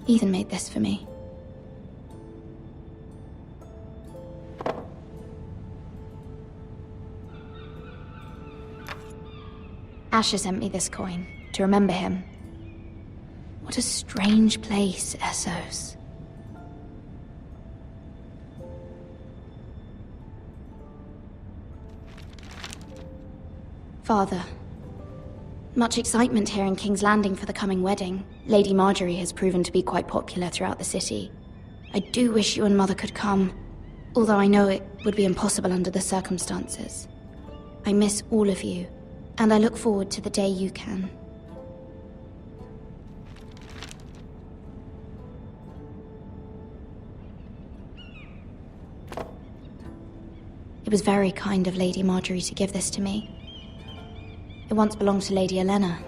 Ethan made this for me. Asher sent me this coin to remember him. What a strange place, Essos. Father. Much excitement here in King's Landing for the coming wedding. Lady Marjorie has proven to be quite popular throughout the city. I do wish you and Mother could come, although I know it would be impossible under the circumstances. I miss all of you, and I look forward to the day you can. It was very kind of Lady Marjorie to give this to me. It once belonged to Lady Elena.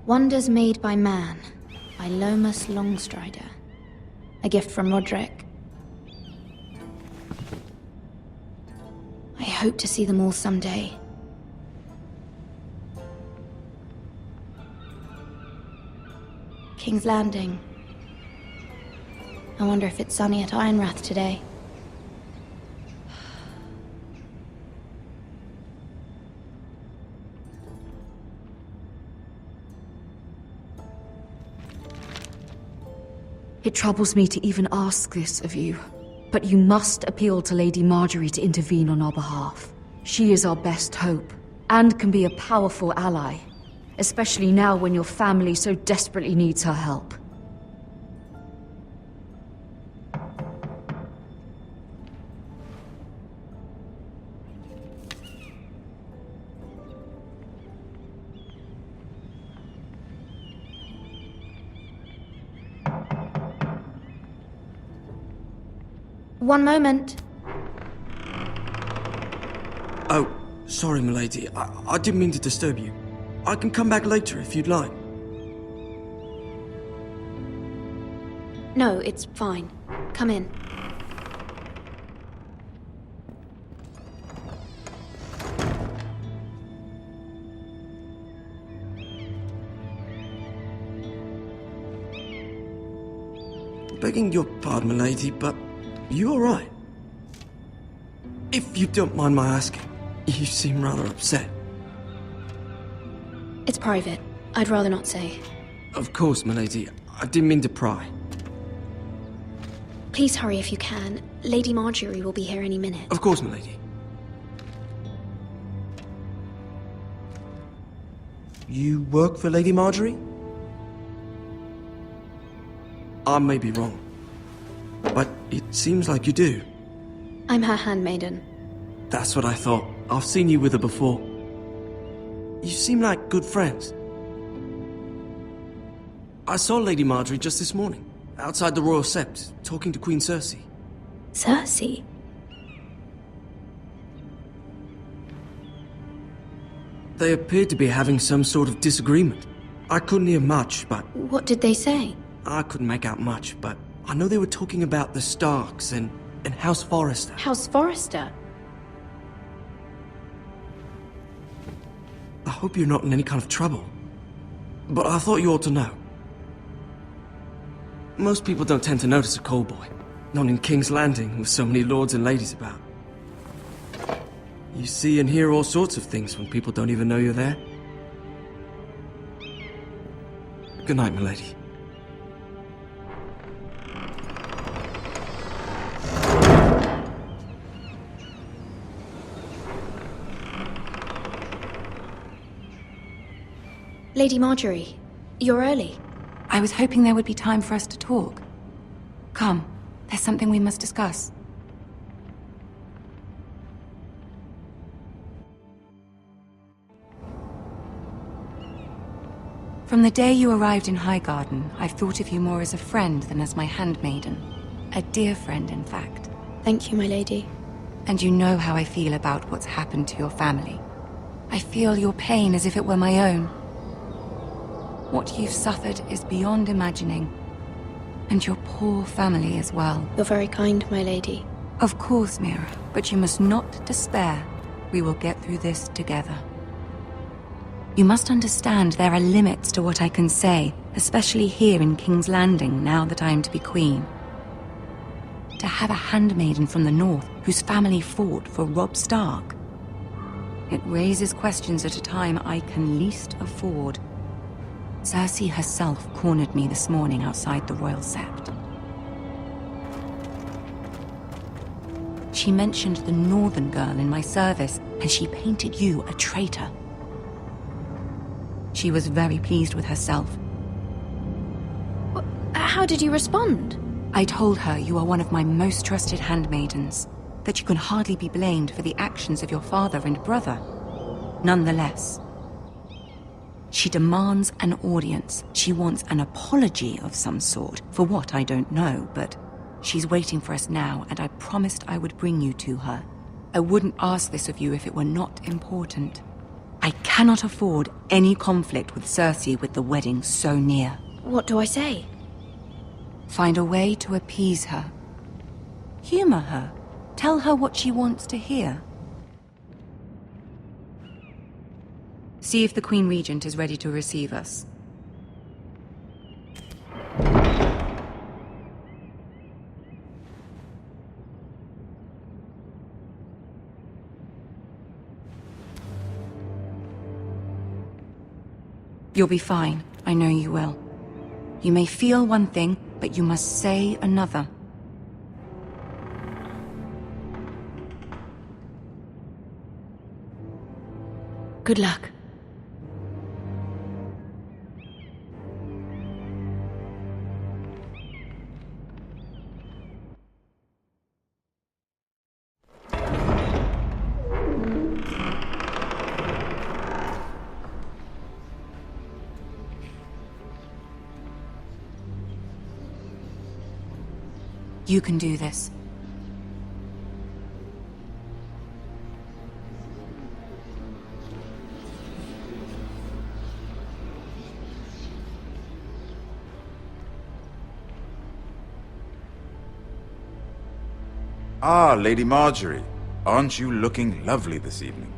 Wonders Made by Man, by Lomas Longstrider. A gift from Roderick. I hope to see them all someday. King's Landing. I wonder if it's sunny at Ironrath today. It troubles me to even ask this of you, but you must appeal to Lady Marjorie to intervene on our behalf. She is our best hope, and can be a powerful ally, especially now when your family so desperately needs her help. One moment. Oh, sorry, milady. I didn't mean to disturb you. I can come back later if you'd like. No, it's fine. Come in. Begging your pardon, milady, but you alright? If you don't mind my asking, you seem rather upset. It's private. I'd rather not say. Of course, milady. I didn't mean to pry. Please hurry if you can. Lady Marjorie will be here any minute. Of course, milady. You work for Lady Marjorie? I may be wrong, but it seems like you do. I'm her handmaiden. That's what I thought. I've seen you with her before. You seem like good friends. I saw Lady Marjorie just this morning, outside the Royal Sept, talking to Queen Cersei. Cersei? They appeared to be having some sort of disagreement. I couldn't hear much, but... What did they say? I couldn't make out much, but I know they were talking about the Starks and House Forrester. House Forrester? I hope you're not in any kind of trouble. But I thought you ought to know. Most people don't tend to notice a call boy. Not in King's Landing, with so many lords and ladies about. You see and hear all sorts of things when people don't even know you're there. Good night, milady. Lady Marjorie, you're early. I was hoping there would be time for us to talk. Come, there's something we must discuss. From the day you arrived in Highgarden, I've thought of you more as a friend than as my handmaiden. A dear friend, in fact. Thank you, my lady. And you know how I feel about what's happened to your family. I feel your pain as if it were my own. What you've suffered is beyond imagining. And your poor family as well. You're very kind, my lady. Of course, Mira, but you must not despair. We will get through this together. You must understand there are limits to what I can say, especially here in King's Landing, now that I am to be queen. To have a handmaiden from the north whose family fought for Robb Stark. It raises questions at a time I can least afford. Cersei herself cornered me this morning outside the Royal Sept. She mentioned the northern girl in my service, and she painted you a traitor. She was very pleased with herself. How did you respond? I told her you are one of my most trusted handmaidens, that you can hardly be blamed for the actions of your father and brother. Nonetheless, she demands an audience. She wants an apology of some sort, for what I don't know, but she's waiting for us now, and I promised I would bring you to her. I wouldn't ask this of you if it were not important. I cannot afford any conflict with Cersei with the wedding so near. What do I say? Find a way to appease her. Humor her. Tell her what she wants to hear. See if the Queen Regent is ready to receive us. You'll be fine. I know you will. You may feel one thing, but you must say another. Good luck. You can do this. Ah, Lady Marjorie. Aren't you looking lovely this evening?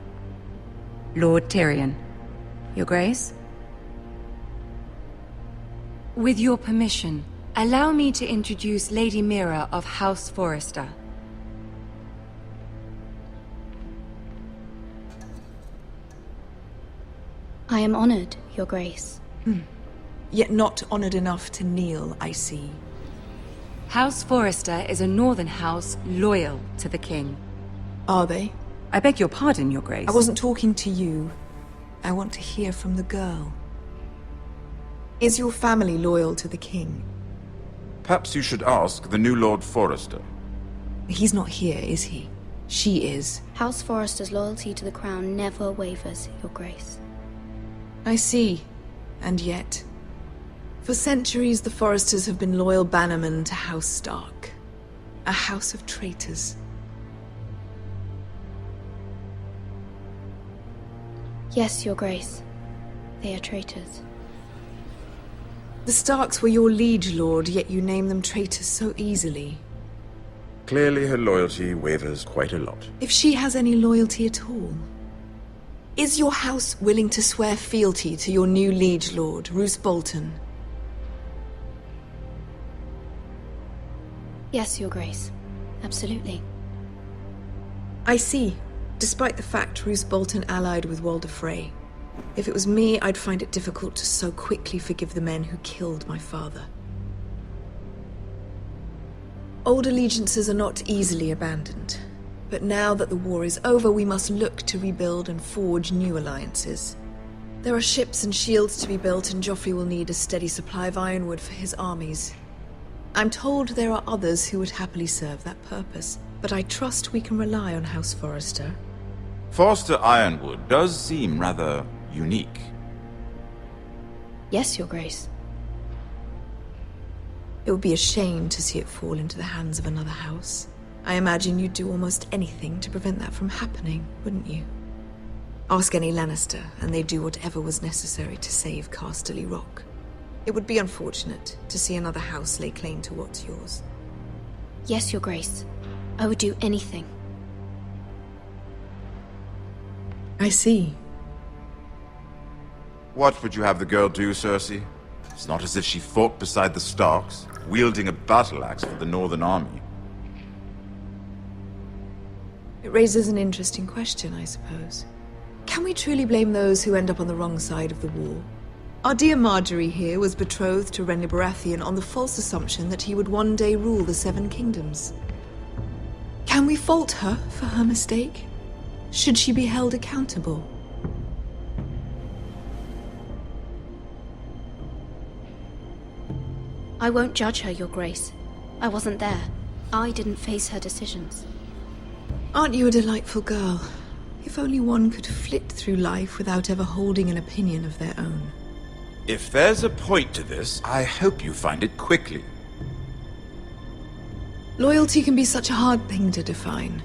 Lord Tyrion. Your Grace? With your permission, allow me to introduce Lady Mira of House Forrester. I am honored, Your Grace. Yet not honored enough to kneel, I see. House Forrester is a northern house loyal to the king. Are they? I beg your pardon, Your Grace. I wasn't talking to you. I want to hear from the girl. Is your family loyal to the king? Perhaps you should ask the new Lord Forrester. He's not here, is he? She is. House Forrester's loyalty to the crown never wavers, Your Grace. I see. And yet... For centuries, the Forresters have been loyal bannermen to House Stark. A house of traitors. Yes, Your Grace. They are traitors. The Starks were your liege lord, yet you name them traitors so easily. Clearly her loyalty wavers quite a lot. If she has any loyalty at all. Is your house willing to swear fealty to your new liege lord, Roose Bolton? Yes, Your Grace. Absolutely. I see. Despite the fact Roose Bolton allied with Walder Frey. If it was me, I'd find it difficult to so quickly forgive the men who killed my father. Old allegiances are not easily abandoned. But now that the war is over, we must look to rebuild and forge new alliances. There are ships and shields to be built, and Joffrey will need a steady supply of ironwood for his armies. I'm told there are others who would happily serve that purpose, but I trust we can rely on House Forrester. Forster Ironwood does seem rather unique. Yes, Your Grace. It would be a shame to see it fall into the hands of another house. I imagine you'd do almost anything to prevent that from happening, wouldn't you? Ask any Lannister, and they'd do whatever was necessary to save Casterly Rock. It would be unfortunate to see another house lay claim to what's yours. Yes, Your Grace. I would do anything. I see. What would you have the girl do, Cersei? It's not as if she fought beside the Starks, wielding a battle axe for the Northern Army. It raises an interesting question, I suppose. Can we truly blame those who end up on the wrong side of the war? Our dear Marjorie here was betrothed to Renly Baratheon on the false assumption that he would one day rule the Seven Kingdoms. Can we fault her for her mistake? Should she be held accountable? I won't judge her, Your Grace. I wasn't there. I didn't face her decisions. Aren't you a delightful girl? If only one could flit through life without ever holding an opinion of their own. If there's a point to this, I hope you find it quickly. Loyalty can be such a hard thing to define.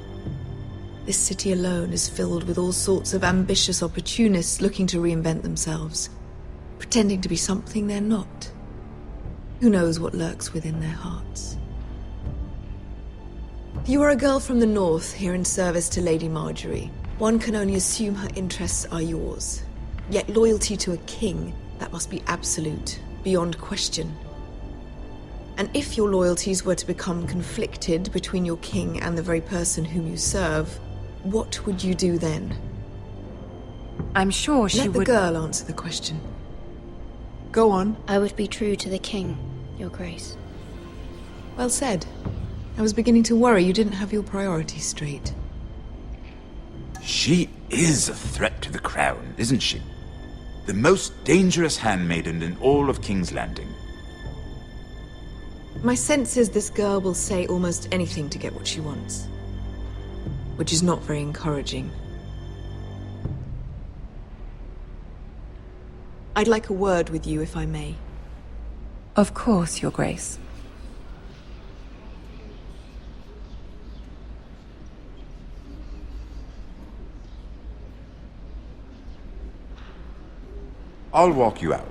This city alone is filled with all sorts of ambitious opportunists looking to reinvent themselves, pretending to be something they're not. Who knows what lurks within their hearts? You are a girl from the north, here in service to Lady Marjorie. One can only assume her interests are yours. Yet loyalty to a king, that must be absolute, beyond question. And if your loyalties were to become conflicted between your king and the very person whom you serve, what would you do then? I'm sure she Let the would... girl answer the question. Go on. I would be true to the king, Your Grace. Well said. I was beginning to worry you didn't have your priorities straight. She is a threat to the crown, isn't she? The most dangerous handmaiden in all of King's Landing. My sense is this girl will say almost anything to get what she wants. Which is not very encouraging. I'd like a word with you, if I may. Of course, Your Grace. I'll walk you out.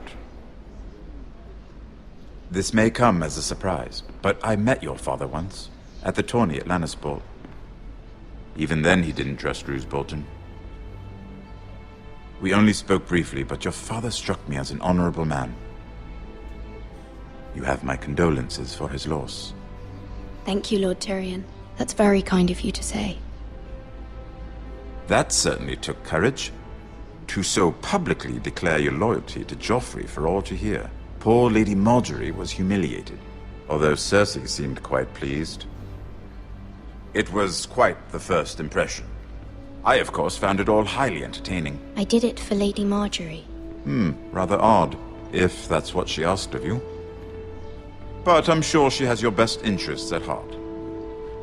This may come as a surprise, but I met your father once, at the tourney at Lannisport. Even then he didn't trust Roose Bolton. We only spoke briefly, but your father struck me as an honorable man. You have my condolences for his loss. Thank you, Lord Tyrion. That's very kind of you to say. That certainly took courage. To so publicly declare your loyalty to Joffrey for all to hear. Poor Lady Marjorie was humiliated, although Cersei seemed quite pleased. It was quite the first impression. I, of course, found it all highly entertaining. I did it for Lady Marjorie. Rather odd, if that's what she asked of you. But I'm sure she has your best interests at heart.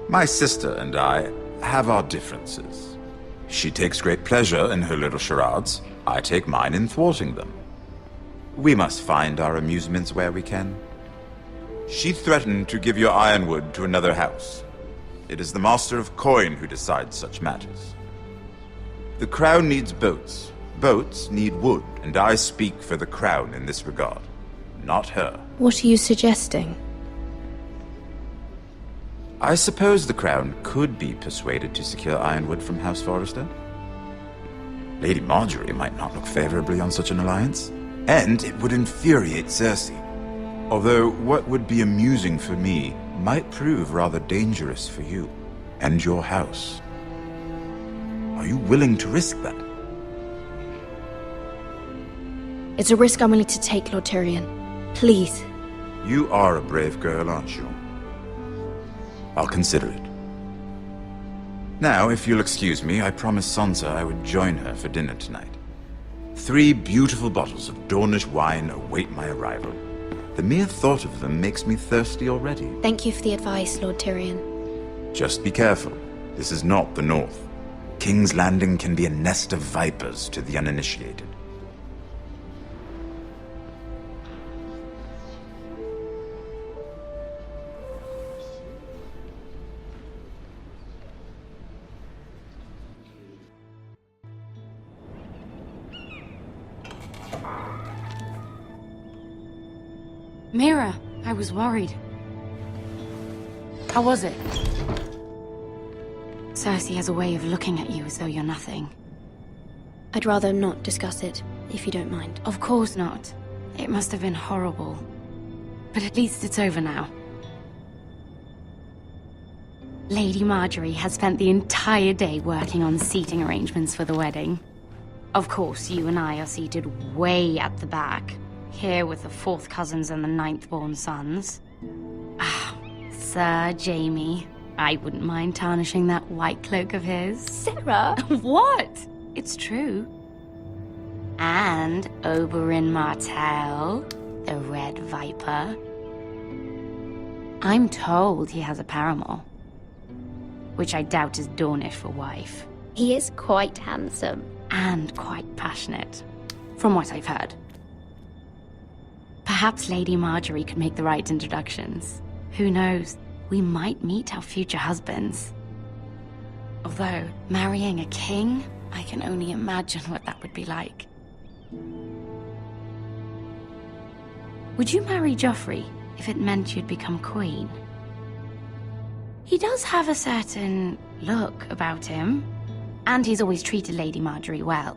My sister and I have our differences. She takes great pleasure in her little charades. I take mine in thwarting them. We must find our amusements where we can. She threatened to give your ironwood to another house. It is the Master of Coin who decides such matters. The crown needs boats. Boats need wood, and I speak for the crown in this regard, not her. What are you suggesting? I suppose the crown could be persuaded to secure ironwood from House Forrester. Lady Marjorie might not look favorably on such an alliance, and it would infuriate Cersei. Although what would be amusing for me might prove rather dangerous for you and your house. Are you willing to risk that? It's a risk I'm willing to take, Lord Tyrion. Please. You are a brave girl, aren't you? I'll consider it. Now, if you'll excuse me, I promised Sansa I would join her for dinner tonight. 3 beautiful bottles of Dornish wine await my arrival. The mere thought of them makes me thirsty already. Thank you for the advice, Lord Tyrion. Just be careful. This is not the North. King's Landing can be a nest of vipers to the uninitiated. Mira, I was worried. How was it? Cersei has a way of looking at you as though you're nothing. I'd rather not discuss it, if you don't mind. Of course not. It must have been horrible. But at least it's over now. Lady Marjorie has spent the entire day working on seating arrangements for the wedding. Of course, you and I are seated way at the back, here with the 4th cousins and the 9th-born sons. Ah, Sir Jaime. I wouldn't mind tarnishing that white cloak of his. Sarah! What? It's true. And Oberyn Martell, the Red Viper. I'm told he has a paramour, which I doubt is Dornish for wife. He is quite handsome. And quite passionate, from what I've heard. Perhaps Lady Marjorie could make the right introductions. Who knows? We might meet our future husbands. Although, marrying a king, I can only imagine what that would be like. Would you marry Joffrey if it meant you'd become queen? He does have a certain look about him, and he's always treated Lady Marjorie well.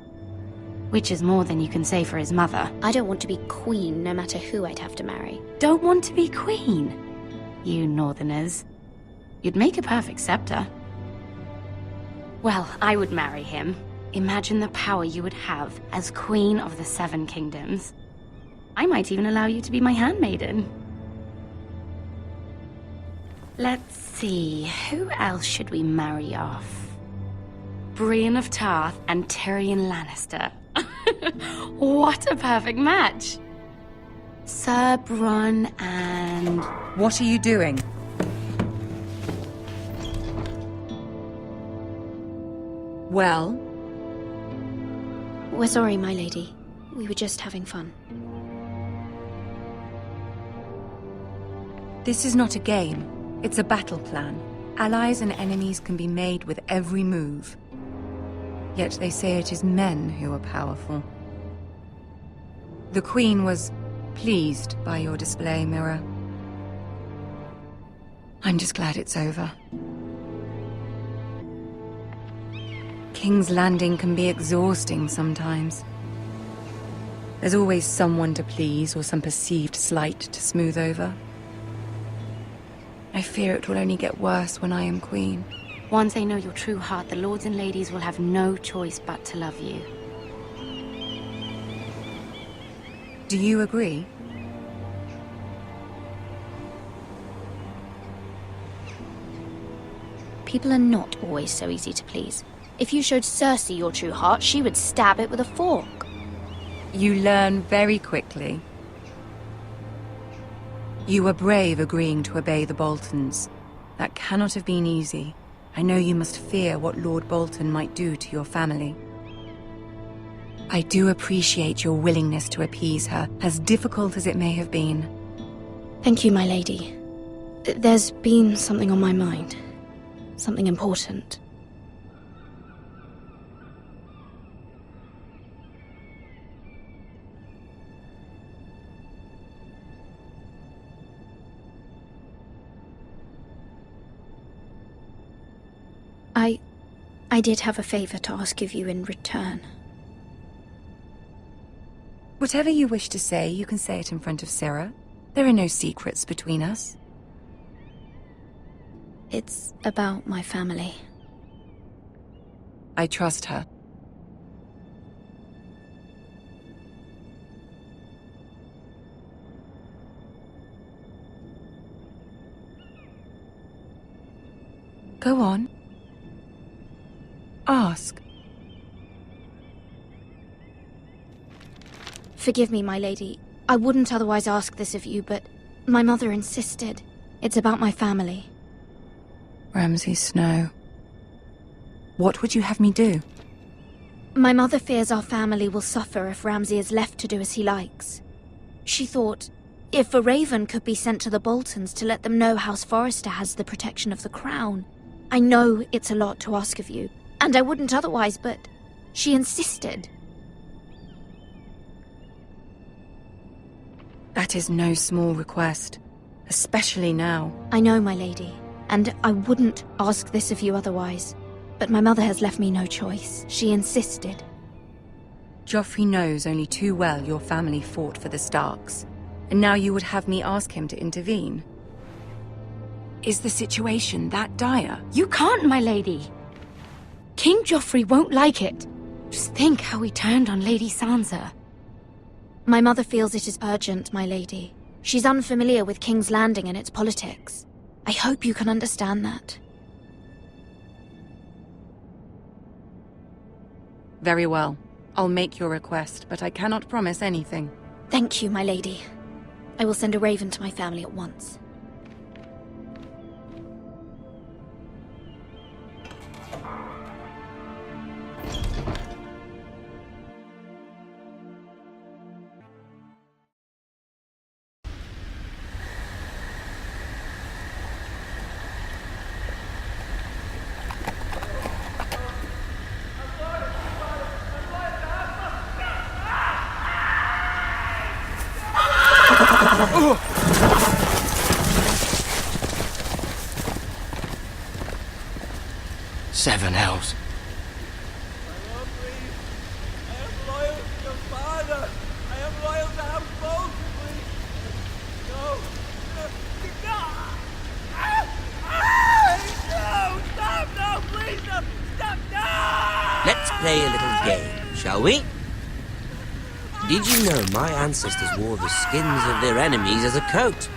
Which is more than you can say for his mother. I don't want to be queen, no matter who I'd have to marry. Don't want to be queen? You northerners. You'd make a perfect scepter. Well, I would marry him. Imagine the power you would have as Queen of the 7 Kingdoms. I might even allow you to be my handmaiden. Let's see, who else should we marry off? Brienne of Tarth and Tyrion Lannister. What a perfect match! Sir Bronn and... What are you doing? Well? We're sorry, my lady. We were just having fun. This is not a game. It's a battle plan. Allies and enemies can be made with every move. Yet they say it is men who are powerful. The Queen was pleased by your display, Mira. I'm just glad it's over. King's Landing can be exhausting sometimes. There's always someone to please or some perceived slight to smooth over. I fear it will only get worse when I am queen. Once they know your true heart, the lords and ladies will have no choice but to love you. Do you agree? People are not always so easy to please. If you showed Cersei your true heart, she would stab it with a fork. You learn very quickly. You were brave agreeing to obey the Boltons. That cannot have been easy. I know you must fear what Lord Bolton might do to your family. I do appreciate your willingness to appease her, as difficult as it may have been. Thank you, my lady. There's been something on my mind. Something important. I did have a favor to ask of you in return. Whatever you wish to say, you can say it in front of Sarah. There are no secrets between us. It's about my family. I trust her. Go on. Ask. Forgive me, my lady. I wouldn't otherwise ask this of you, but my mother insisted. It's about my family. Ramsay Snow. What would you have me do? My mother fears our family will suffer if Ramsay is left to do as he likes. She thought, if a raven could be sent to the Boltons to let them know House Forrester has the protection of the crown. I know it's a lot to ask of you, and I wouldn't otherwise, but she insisted. That is no small request, especially now. I know, my lady, and I wouldn't ask this of you otherwise. But my mother has left me no choice. She insisted. Joffrey knows only too well your family fought for the Starks, and now you would have me ask him to intervene. Is the situation that dire? You can't, my lady. King Joffrey won't like it. Just think how he turned on Lady Sansa. My mother feels it is urgent, my lady. She's unfamiliar with King's Landing and its politics. I hope you can understand that. Very well. I'll make your request, but I cannot promise anything. Thank you, my lady. I will send a raven to my family at once. Seven hells. I am loyal to your father. I am loyal to House Bolton, please. No. No, stop, no, please, no, stop, no! Let's play a little game, shall we? Did you know my ancestors wore the skins of their enemies as a coat?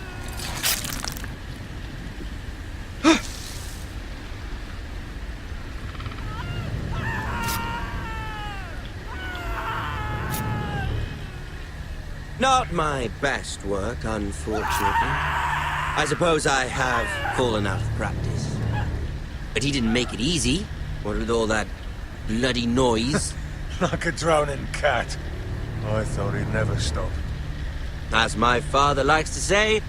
Not my best work, unfortunately. I suppose I have fallen out of practice. But he didn't make it easy, what with all that bloody noise. Like a drowning cat. I thought he'd never stop. As my father likes to say,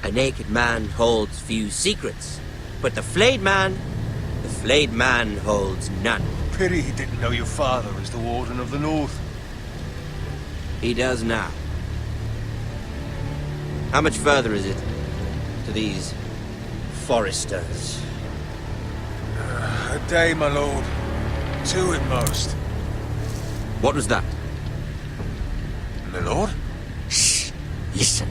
a naked man holds few secrets. But the flayed man holds none. Pity he didn't know your father as the Warden of the North. He does now. How much further is it to these foresters? A day, my lord. 2 at most. What was that? My lord? Shh! Listen.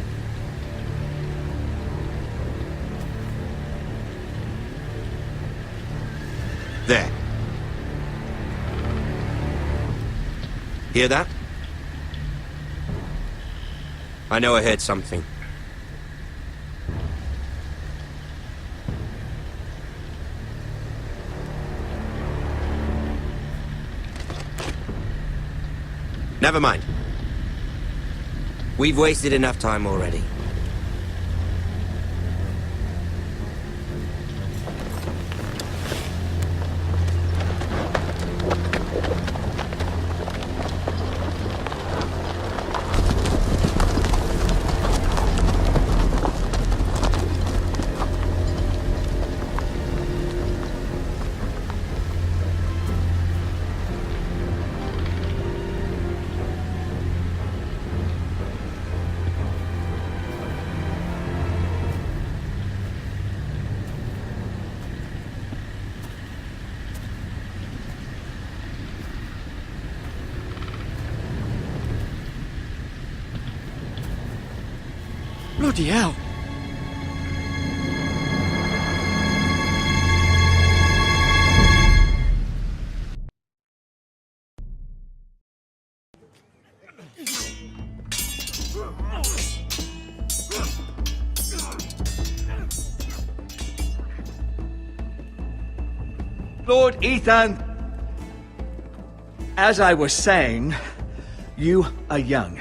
There. Hear that? I know I heard something. Never mind. We've wasted enough time already. Bloody hell! Lord Ethan, as I was saying, you are young.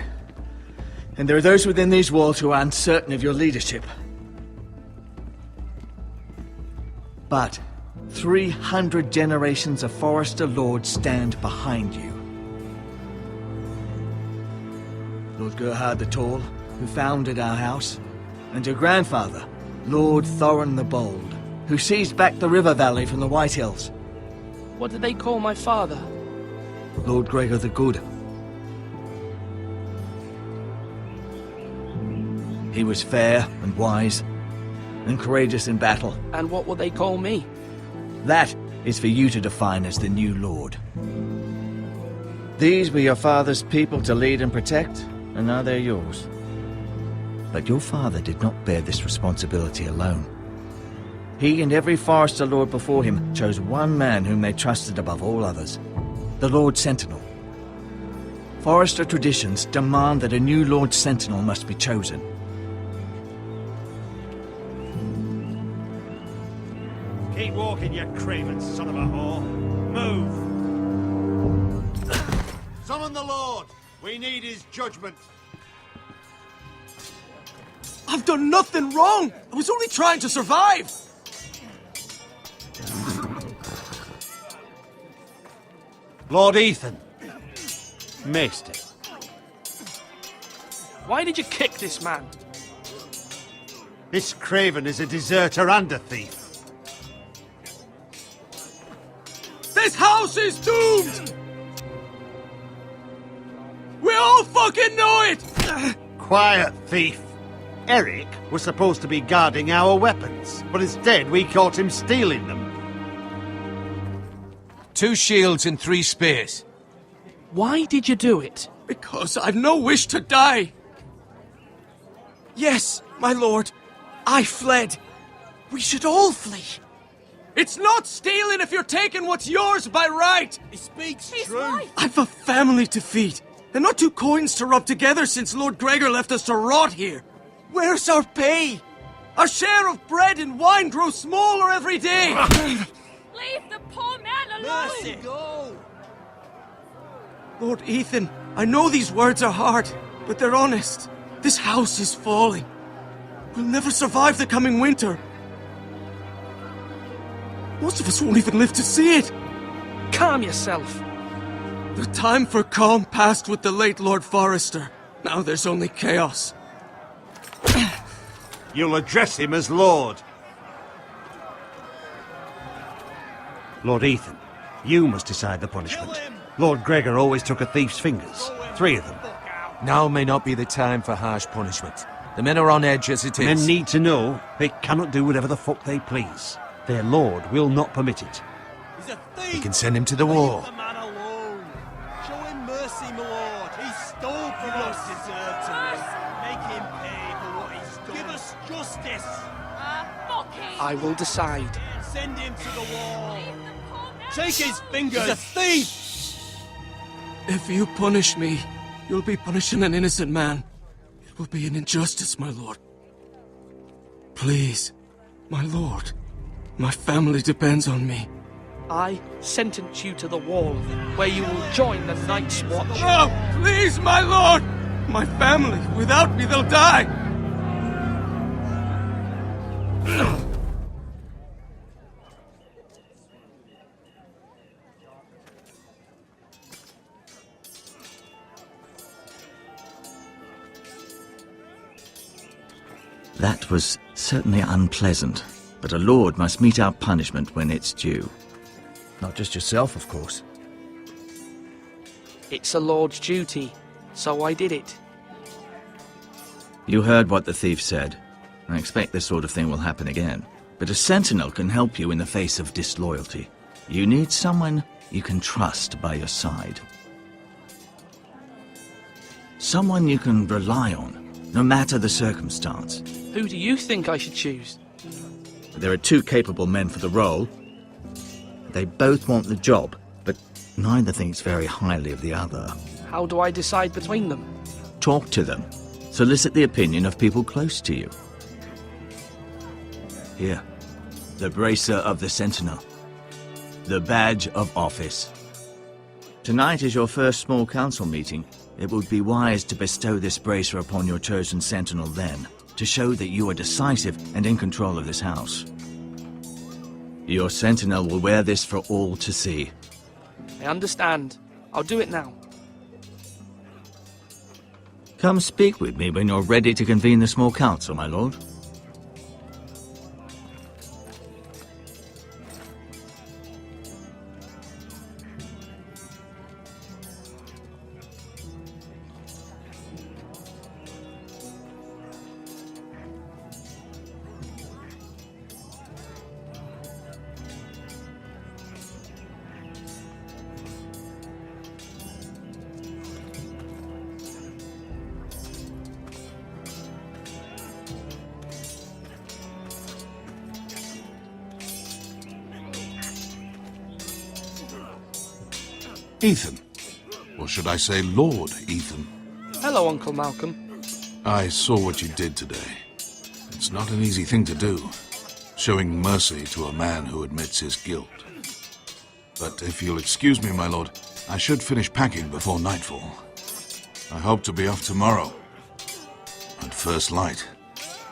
And there are those within these walls who are uncertain of your leadership. But 300 generations of Forester Lords stand behind you. Lord Gerhard the Tall, who founded our house, and your grandfather, Lord Thorin the Bold, who seized back the river valley from the White Hills. What did they call my father? Lord Gregor the Good. He was fair and wise, and courageous in battle. And what will they call me? That is for you to define as the new lord. These were your father's people to lead and protect, and now they're yours. But your father did not bear this responsibility alone. He and every Forester Lord before him chose one man whom they trusted above all others, the Lord Sentinel. Forester traditions demand that a new Lord Sentinel must be chosen. Keep walking, you craven son of a whore. Move! Summon the Lord! We need his judgment. I've done nothing wrong! I was only trying to survive! Lord Ethan. Maester. Why did you kick this man? This craven is a deserter and a thief. This house is doomed! We all fucking know it! Quiet, thief. Eric was supposed to be guarding our weapons, but instead we caught him stealing them. 2 shields and 3 spears. Why did you do it? Because I've no wish to die. Yes, my lord, I fled. We should all flee. It's not stealing if you're taking what's yours by right. He speaks truth. I've a family to feed, and not 2 coins to rub together since Lord Gregor left us to rot here. Where's our pay? Our share of bread and wine grows smaller every day. Leave the poor man alone! Mercy, go! Lord Ethan, I know these words are hard, but they're honest. This house is falling. We'll never survive the coming winter. Most of us won't even live to see it. Calm yourself. The time for calm passed with the late Lord Forester. Now there's only chaos. You'll address him as Lord. Lord Ethan, you must decide the punishment. Lord Gregor always took a thief's fingers. 3 of them. Now may not be the time for harsh punishment. The men are on edge as it is. Men need to know they cannot do whatever the fuck they please. Their lord will not permit it. He's a thief! We can send him to the war. Leave the man alone. Show him mercy, my lord. He stole from us. Deserve to live. Make him pay for what he's done. Give us justice. Fucking! I will decide. Send him to the wall. Leave the poor man Take his alone. fingers! He's a thief! If you punish me, you'll be punishing an innocent man. It will be an injustice, my lord. Please, my lord. My family depends on me. I sentence you to the wall, where you will join the Night's Watch. No, please, my lord! My family, without me, they'll die! That was certainly unpleasant, but a lord must meet our punishment when it's due. Not just yourself, of course. It's a lord's duty, so I did it. You heard what the thief said. I expect this sort of thing will happen again. But a sentinel can help you in the face of disloyalty. You need someone you can trust by your side. Someone you can rely on, no matter the circumstance. Who do you think I should choose? There are 2 capable men for the role. They both want the job, but neither thinks very highly of the other. How do I decide between them? Talk to them. Solicit the opinion of people close to you. Here, the bracer of the Sentinel. The badge of office. Tonight is your first small council meeting. It would be wise to bestow this bracer upon your chosen Sentinel then, to show that you are decisive and in control of this house. Your Sentinel will wear this for all to see. I understand. I'll do it now. Come speak with me when you're ready to convene the small council, my lord. Ethan. Or should I say Lord Ethan? Hello, Uncle Malcolm. I saw what you did today. It's not an easy thing to do, showing mercy to a man who admits his guilt. But if you'll excuse me, my lord, I should finish packing before nightfall. I hope to be off tomorrow. At first light.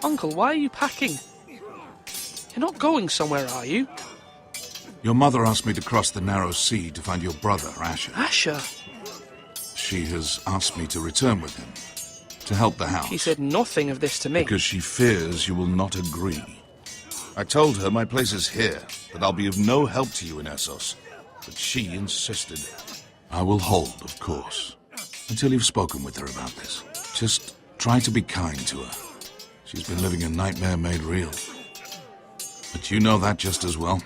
Uncle, why are you packing? You're not going somewhere, are you? Your mother asked me to cross the narrow sea to find your brother, Asher. Asher? She has asked me to return with him, to help the house. She said nothing of this to me. Because she fears you will not agree. I told her my place is here, that I'll be of no help to you in Essos. But she insisted. I will hold, of course, until you've spoken with her about this. Just try to be kind to her. She's been living a nightmare made real. But you know that just as well.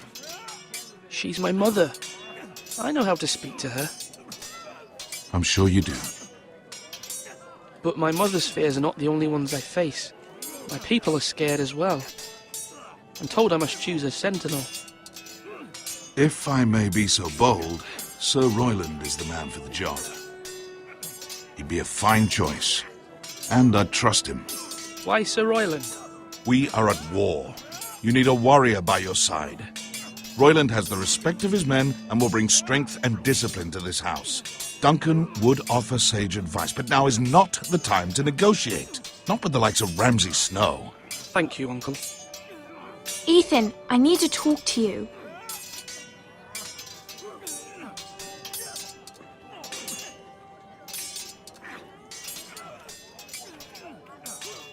She's my mother. I know how to speak to her. I'm sure you do. But my mother's fears are not the only ones I face. My people are scared as well. I'm told I must choose a sentinel. If I may be so bold, Sir Royland is the man for the job. He'd be a fine choice, and I'd trust him. Why Sir Royland? We are at war. You need a warrior by your side. Royland has the respect of his men and will bring strength and discipline to this house. Duncan would offer sage advice, but now is not the time to negotiate. Not with the likes of Ramsay Snow. Thank you, Uncle. Ethan, I need to talk to you.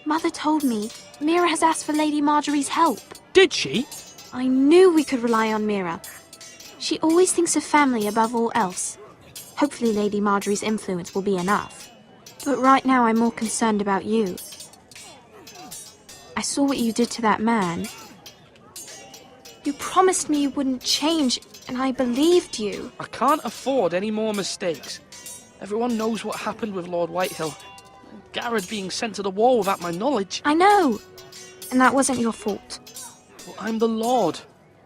Mother told me Mira has asked for Lady Marjorie's help. Did she? I knew we could rely on Mira. She always thinks of family above all else. Hopefully Lady Marjorie's influence will be enough. But right now I'm more concerned about you. I saw what you did to that man. You promised me you wouldn't change, and I believed you. I can't afford any more mistakes. Everyone knows what happened with Lord Whitehill. Garrett being sent to the war without my knowledge. I know. And that wasn't your fault. Well, I'm the Lord.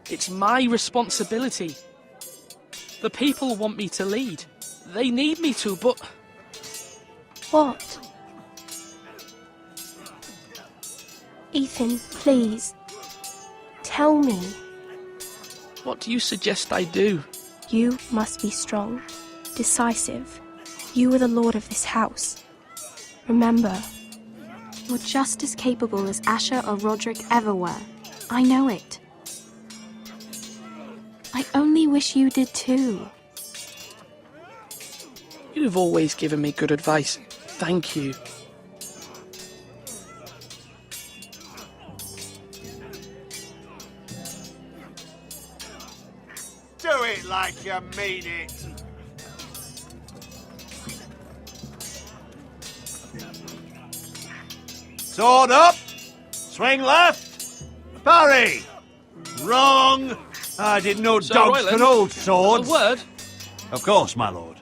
It's my responsibility. The people want me to lead. They need me to, but... What? Ethan, please. Tell me. What do you suggest I do? You must be strong, decisive. You are the lord of this house. Remember, you're just as capable as Asher or Roderick ever were. I know it. I only wish you did too. You've always given me good advice. Thank you. Do it like you mean it. Sword up. Swing left. Parry. Wrong. I didn't know Sir dogs Royland, could hold swords. A word? Of course, my lord.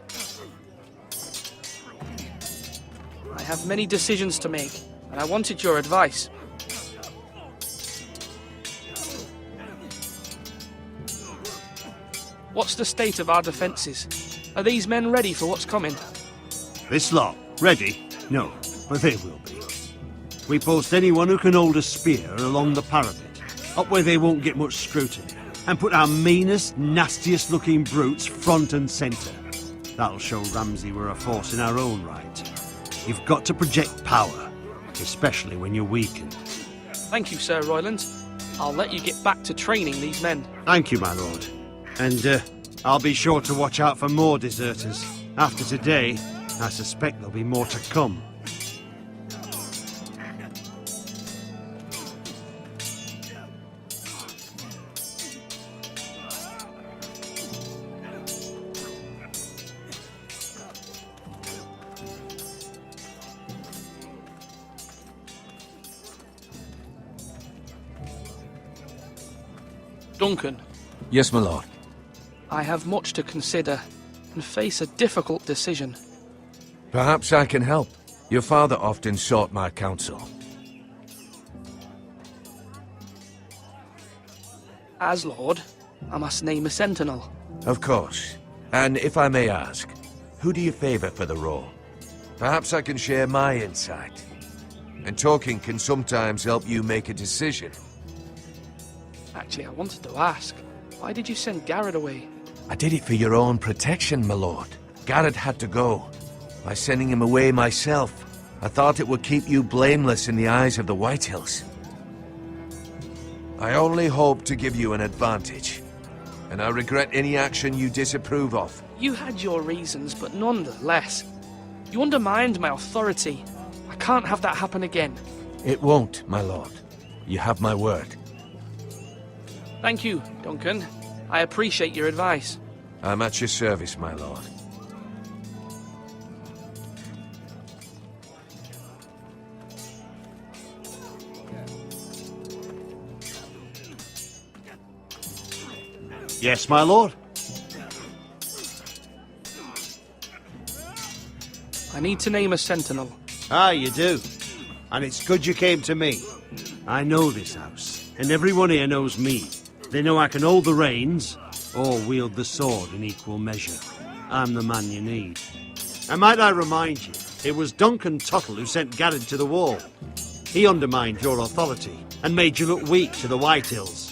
I have many decisions to make, and I wanted your advice. What's the state of our defences? Are these men ready for what's coming? This lot, ready? No, but they will be. We post anyone who can hold a spear along the parapet, up where they won't get much scrutiny, and put our meanest, nastiest looking brutes front and centre. That'll show Ramsay we're a force in our own right. You've got to project power, especially when you're weakened. Thank you, Sir Royland. I'll let you get back to training these men. Thank you, my lord. And I'll be sure to watch out for more deserters. After today, I suspect there'll be more to come. Duncan. Yes, my lord. I have much to consider and face a difficult decision. Perhaps I can help. Your father often sought my counsel. As Lord, I must name a sentinel. Of course. And if I may ask, who do you favor for the role? Perhaps I can share my insight. And talking can sometimes help you make a decision. Actually, I wanted to ask, why did you send Garrett away? I did it for your own protection, my lord. Garrett had to go. By sending him away myself, I thought it would keep you blameless in the eyes of the Whitehills. I only hope to give you an advantage, and I regret any action you disapprove of. You had your reasons, but nonetheless, you undermined my authority. I can't have that happen again. It won't, my lord. You have my word. Thank you, Duncan. I appreciate your advice. I'm at your service, my lord. Yes, my lord? I need to name a sentinel. Ah, you do. And it's good you came to me. I know this house, and everyone here knows me. They know I can hold the reins, or wield the sword in equal measure. I'm the man you need. And might I remind you, it was Duncan Tuttle who sent Garrett to the wall. He undermined your authority, and made you look weak to the Whitehills.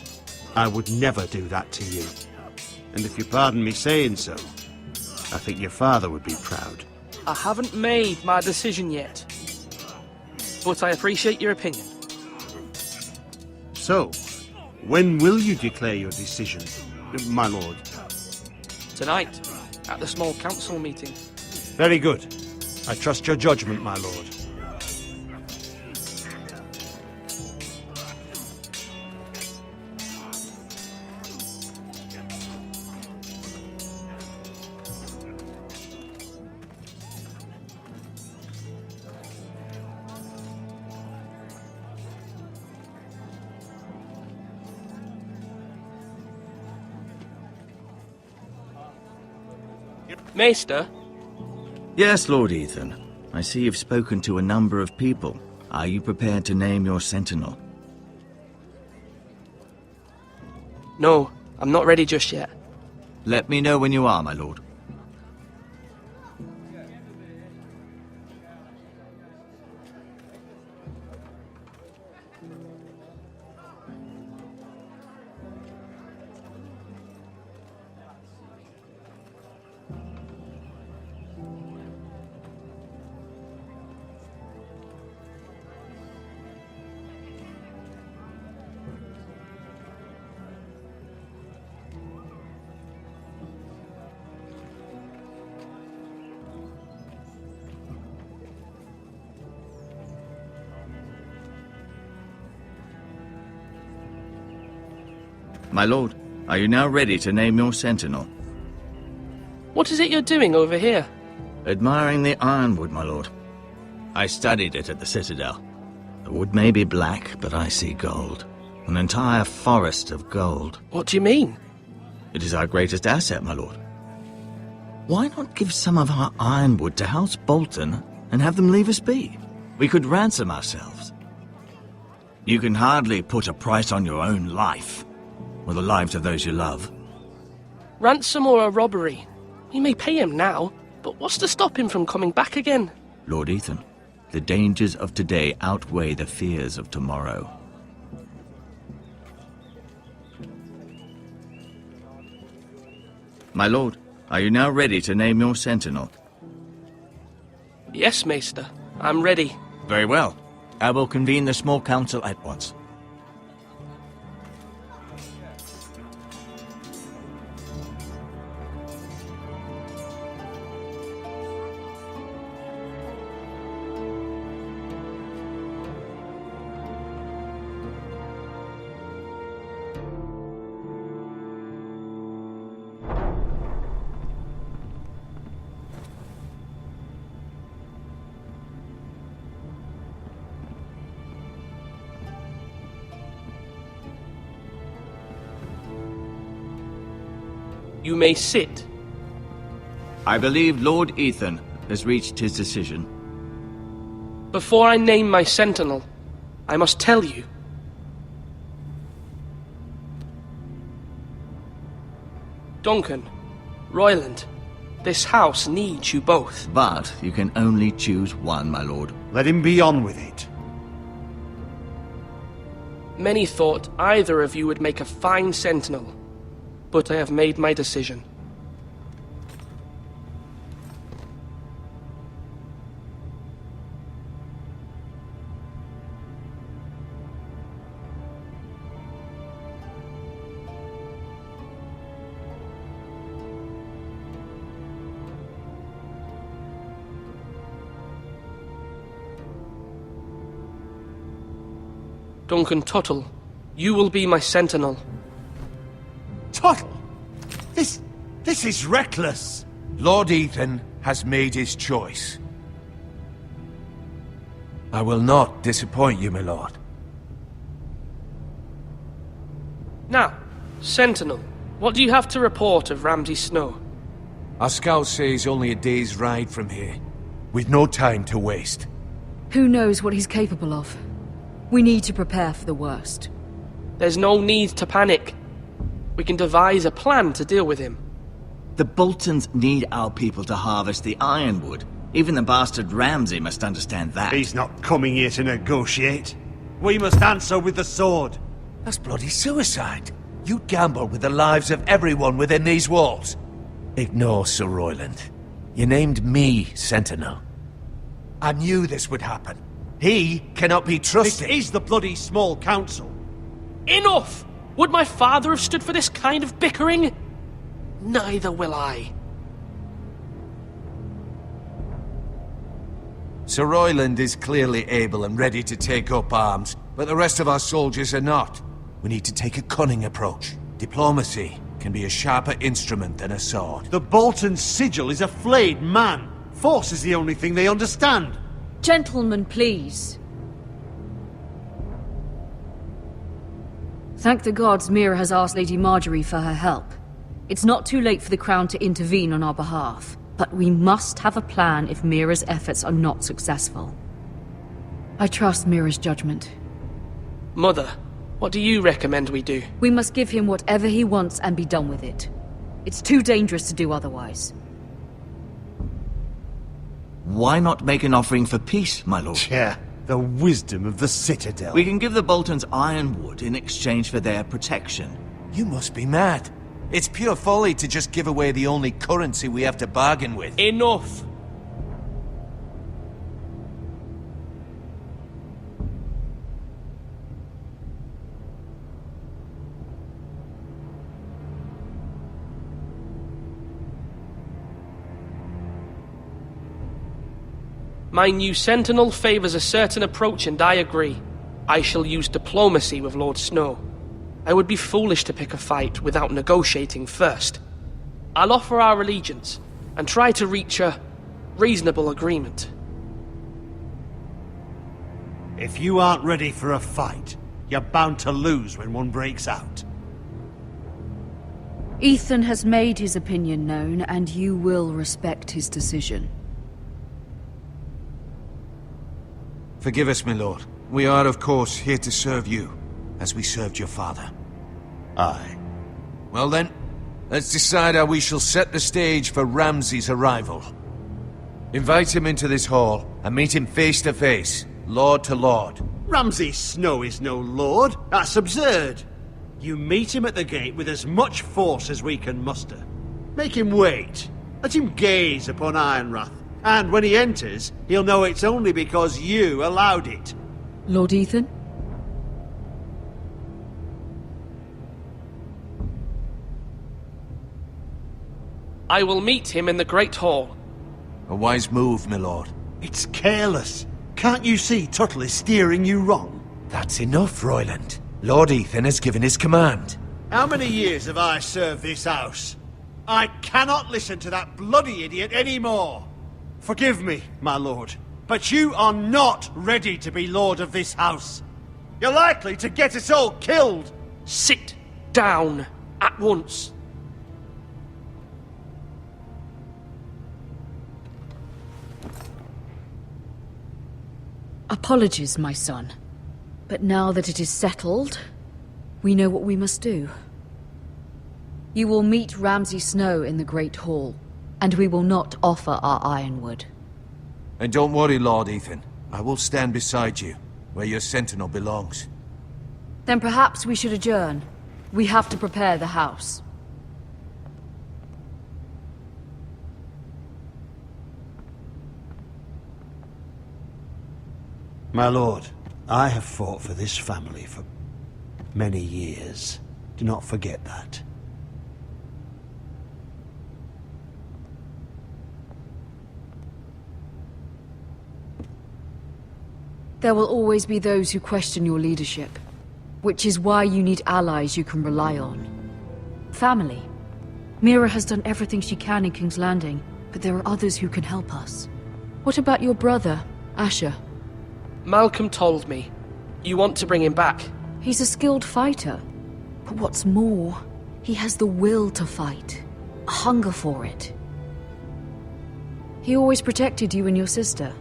I would never do that to you. And if you pardon me saying so, I think your father would be proud. I haven't made my decision yet, but I appreciate your opinion. So, when will you declare your decision, my lord? Tonight, at the small council meeting. Very good. I trust your judgment, my lord. Maester? Yes, Lord Ethan. I see you've spoken to a number of people. Are you prepared to name your sentinel? No, I'm not ready just yet. Let me know when you are, my lord. My lord, are you now ready to name your sentinel? What is it you're doing over here? Admiring the ironwood, my lord. I studied it at the Citadel. The wood may be black, but I see gold. An entire forest of gold. What do you mean? It is our greatest asset, my lord. Why not give some of our ironwood to House Bolton and have them leave us be? We could ransom ourselves. You can hardly put a price on your own life, or the lives of those you love. Ransom or a robbery? We may pay him now, but what's to stop him from coming back again? Lord Ethan, the dangers of today outweigh the fears of tomorrow. My lord, are you now ready to name your sentinel? Yes, Maester. I'm ready. Very well. I will convene the small council at once. You may sit. I believe Lord Ethan has reached his decision. Before I name my sentinel, I must tell you. Duncan, Royland, this house needs you both. But you can only choose one, my lord. Let him be on with it. Many thought either of you would make a fine sentinel, but I have made my decision. Duncan Tuttle, you will be my sentinel. Tuttle! This is reckless! Lord Ethan has made his choice. I will not disappoint you, my lord. Now, Sentinel, what do you have to report of Ramsay Snow? Our scouts say he's only a day's ride from here, with no time to waste. Who knows what he's capable of? We need to prepare for the worst. There's no need to panic. We can devise a plan to deal with him. The Boltons need our people to harvest the ironwood. Even the bastard Ramsay must understand that. He's not coming here to negotiate. We must answer with the sword. That's bloody suicide. You'd gamble with the lives of everyone within these walls. Ignore Sir Royland. You named me Sentinel. I knew this would happen. He cannot be trusted. This is the bloody small council. Enough! Would my father have stood for this kind of bickering? Neither will I. Sir Royland is clearly able and ready to take up arms, but the rest of our soldiers are not. We need to take a cunning approach. Diplomacy can be a sharper instrument than a sword. The Bolton sigil is a flayed man. Force is the only thing they understand. Gentlemen, please. Thank the gods Mira has asked Lady Marjorie for her help. It's not too late for the Crown to intervene on our behalf, but we must have a plan if Mira's efforts are not successful. I trust Mira's judgment. Mother, what do you recommend we do? We must give him whatever he wants and be done with it. It's too dangerous to do otherwise. Why not make an offering for peace, my lord? Yeah, the wisdom of the Citadel. We can give the Boltons ironwood in exchange for their protection. You must be mad. It's pure folly to just give away the only currency we have to bargain with. Enough! My new sentinel favors a certain approach, and I agree. I shall use diplomacy with Lord Snow. I would be foolish to pick a fight without negotiating first. I'll offer our allegiance, and try to reach a reasonable agreement. If you aren't ready for a fight, you're bound to lose when one breaks out. Ethan has made his opinion known, and you will respect his decision. Forgive us, my lord. We are, of course, here to serve you, as we served your father. Aye. Well then, let's decide how we shall set the stage for Ramsay's arrival. Invite him into this hall, and meet him face to face, lord to lord. Ramsay Snow is no lord. That's absurd. You meet him at the gate with as much force as we can muster. Make him wait. Let him gaze upon Ironrath. And when he enters, he'll know it's only because you allowed it. Lord Ethan? I will meet him in the Great Hall. A wise move, my lord. It's careless. Can't you see Tuttle is steering you wrong? That's enough, Royland. Lord Ethan has given his command. How many years have I served this house? I cannot listen to that bloody idiot anymore. Forgive me, my lord, but you are not ready to be lord of this house. You're likely to get us all killed. Sit down at once. Apologies, my son. But now that it is settled, we know what we must do. You will meet Ramsay Snow in the Great Hall, and we will not offer our ironwood. And don't worry, Lord Ethan. I will stand beside you, where your sentinel belongs. Then perhaps we should adjourn. We have to prepare the house. My lord, I have fought for this family for many years. Do not forget that. There will always be those who question your leadership, which is why you need allies you can rely on. Family. Mira has done everything she can in King's Landing, but there are others who can help us. What about your brother, Asher? Malcolm told me. You want to bring him back? He's a skilled fighter. But what's more, he has the will to fight. A hunger for it. He always protected you and your sister.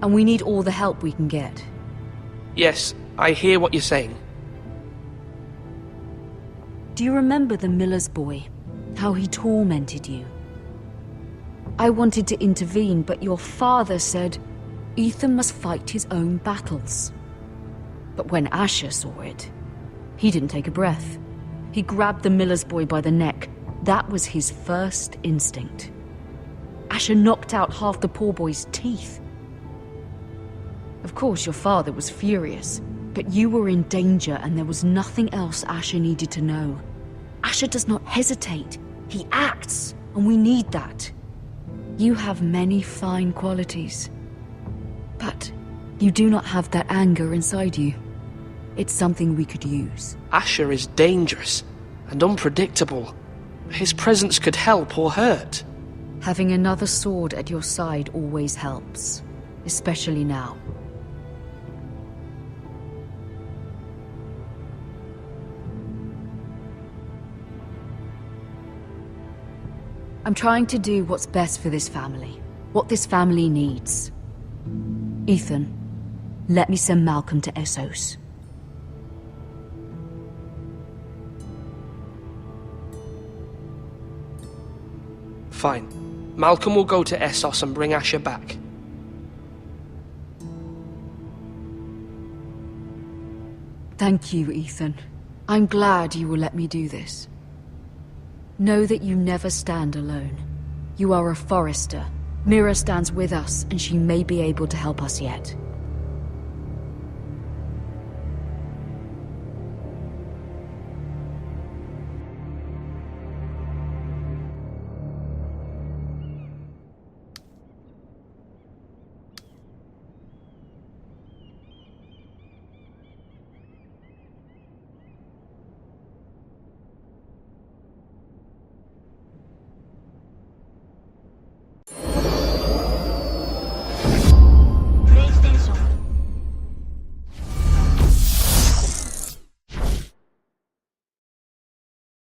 And we need all the help we can get. Yes, I hear what you're saying. Do you remember the miller's boy? How he tormented you? I wanted to intervene, but your father said Ethan must fight his own battles. But when Asher saw it, he didn't take a breath. He grabbed the miller's boy by the neck. That was his first instinct. Asher knocked out half the poor boy's teeth. Of course, your father was furious, but you were in danger and there was nothing else Asher needed to know. Asher does not hesitate. He acts, and we need that. You have many fine qualities, but you do not have that anger inside you. It's something we could use. Asher is dangerous and unpredictable. His presence could help or hurt. Having another sword at your side always helps, especially now. I'm trying to do what's best for this family, what this family needs. Ethan, let me send Malcolm to Essos. Fine. Malcolm will go to Essos and bring Asher back. Thank you, Ethan. I'm glad you will let me do this. Know that you never stand alone. You are a Forrester. Mira stands with us, and she may be able to help us yet.